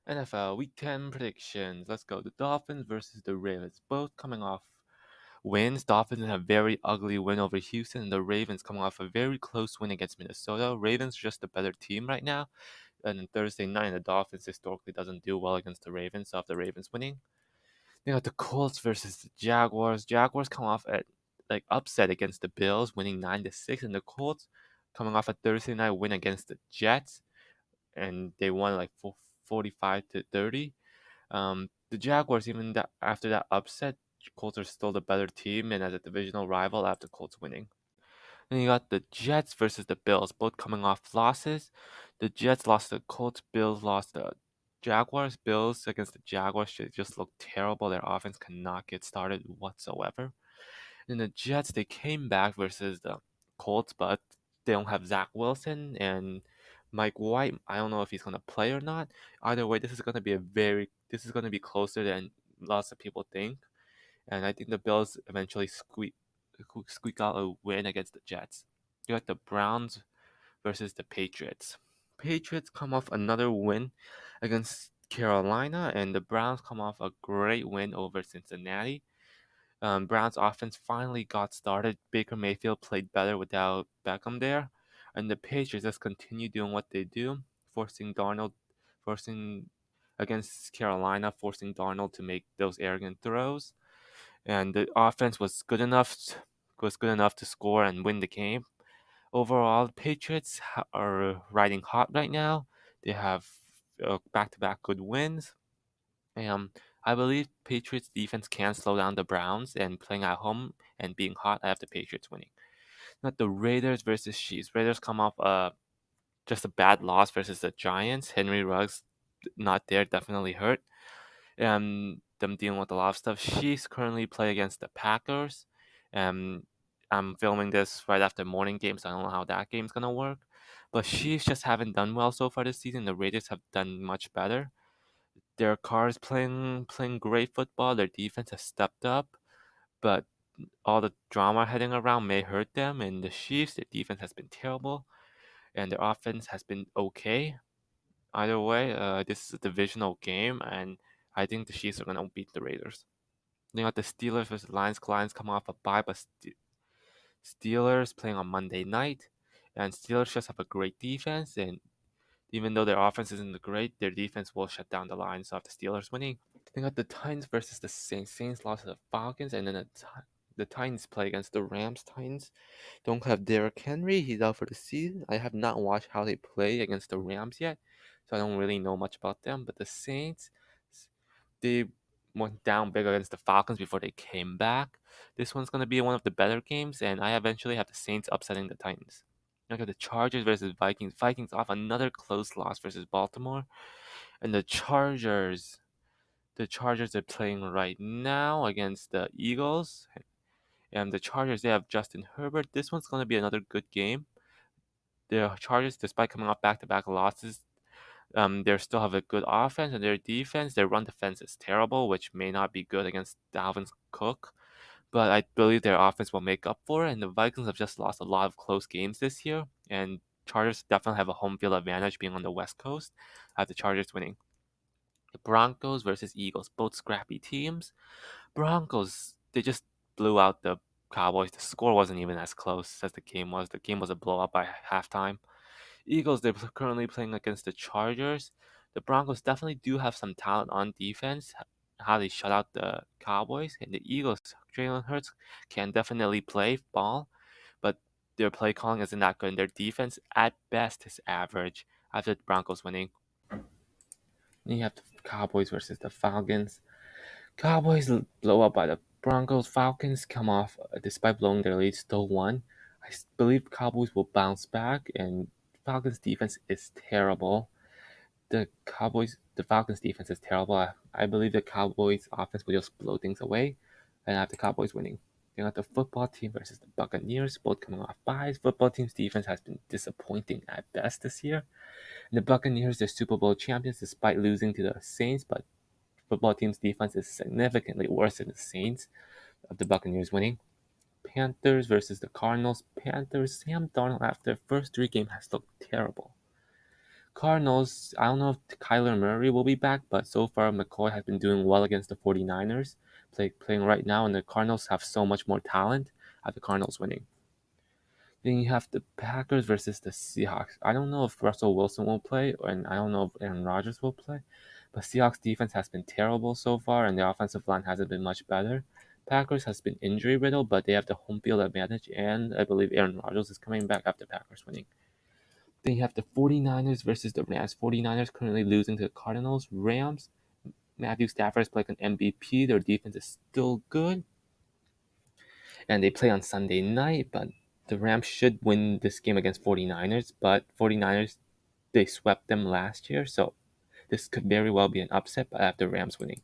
NFL Week 10 predictions. Let's go. The Dolphins versus the Ravens. Both coming off wins. Dolphins have a very ugly win over Houston, and the Ravens coming off a very close win against Minnesota. Ravens just a better team right now. And then Thursday night, the Dolphins historically doesn't do well against the Ravens, so the Ravens winning. They got the Colts versus the Jaguars. Jaguars come off at upset against the Bills, winning 9-6, and the Colts coming off a Thursday night win against the Jets, and they won 45-30. The Jaguars, even after that upset, Colts are still the better team, and as a divisional rival, after Colts winning. Then you got the Jets versus the Bills, both coming off losses. The Jets lost to the Colts, Bills lost the Jaguars. Bills against the Jaguars just look terrible. Their offense cannot get started whatsoever. And the Jets, they came back versus the Colts, but they don't have Zach Wilson and Mike White. I don't know if he's gonna play or not. Either way, this is gonna be closer than lots of people think. And I think the Bills eventually squeak out a win against the Jets. You got the Browns versus the Patriots. Patriots come off another win against Carolina, and the Browns come off a great win over Cincinnati. Browns offense finally got started. Baker Mayfield played better without Beckham there, and the Patriots just continue doing what they do, forcing against Carolina, forcing Darnold to make those arrogant throws, and the offense was good enough to score and win the game. Overall, the Patriots are riding hot right now. They have back-to-back good wins. Um, I believe Patriots defense can slow down the Browns, and playing at home and being hot, I have the Patriots winning. Not the Raiders versus Chiefs. Raiders come off just a bad loss versus the Giants. Henry Ruggs not there, definitely hurt. Them dealing with a lot of stuff. Chiefs currently play against the Packers. Um, I'm filming this right after morning game, so I don't know how that game's gonna work. But Chiefs just haven't done well so far this season. The Raiders have done much better. Their cars playing great football. Their defense has stepped up, but all the drama heading around may hurt them. And the Chiefs, their defense has been terrible, and their offense has been okay. Either way, this is a divisional game, and I think the Chiefs are gonna beat the Raiders. Then you got the Steelers versus Lions. Lions come off a bye, but Steelers playing on Monday night, and Steelers just have a great defense. And even though their offense isn't great, their defense will shut down the Lions. So, the Steelers winning. They got the Titans versus the Saints. Saints lost to the Falcons, and then the Titans play against the Rams. Titans don't have Derrick Henry. He's out for the season. I have not watched how they play against the Rams yet, so I don't really know much about them. But the Saints, they went down big against the Falcons before they came back. This one's gonna be one of the better games, and I eventually have the Saints upsetting the Titans. Look at the Chargers versus Vikings. Vikings off another close loss versus Baltimore, and the Chargers are playing right now against the Eagles. And the Chargers, they have Justin Herbert. This one's going to be another good game. The Chargers, despite coming off back-to-back losses, they still have a good offense, and their defense, their run defense is terrible, which may not be good against Dalvin Cook. But I believe their offense will make up for it. And the Vikings have just lost a lot of close games this year. And Chargers definitely have a home field advantage being on the West Coast. I have the Chargers winning. The Broncos versus Eagles, both scrappy teams. Broncos, they just blew out the Cowboys. The score wasn't even as close as the game was. The game was a blowout by halftime. Eagles, they're currently playing against the Chargers. The Broncos definitely do have some talent on defense, how they shut out the Cowboys. And the Eagles, Jalen Hurts can definitely play ball, but their play calling isn't that good. And their defense, at best, is average. I have the Broncos winning. Then you have the Cowboys versus the Falcons. Cowboys blow up by the Broncos. Falcons come off despite blowing their lead, still won. I believe Cowboys will bounce back, and Falcons defense is terrible. The Falcons defense is terrible. I believe the Cowboys offense will just blow things away, and I have the Cowboys winning. You got the football team versus the Buccaneers, both coming off byes. Football team's defense has been disappointing at best this year. And the Buccaneers, they're Super Bowl champions despite losing to the Saints, but football team's defense is significantly worse than the Saints of the Buccaneers winning. Panthers versus the Cardinals. Panthers, Sam Darnold after the first three games has looked terrible. Cardinals, I don't know if Kyler Murray will be back, but so far McCoy has been doing well against the 49ers, playing right now, and the Cardinals have so much more talent. I have the Cardinals winning. Then you have the Packers versus the Seahawks. I don't know if Russell Wilson will play, and I don't know if Aaron Rodgers will play, but Seahawks defense has been terrible so far, and the offensive line hasn't been much better. Packers has been injury riddled, but they have the home field advantage, and I believe Aaron Rodgers is coming back after Packers winning. Then you have the 49ers versus the Rams. 49ers currently losing to the Cardinals. Rams, Matthew Stafford is playing an MVP. Their defense is still good. And they play on Sunday night, but the Rams should win this game against 49ers. But 49ers, they swept them last year, so this could very well be an upset, but I have the Rams winning.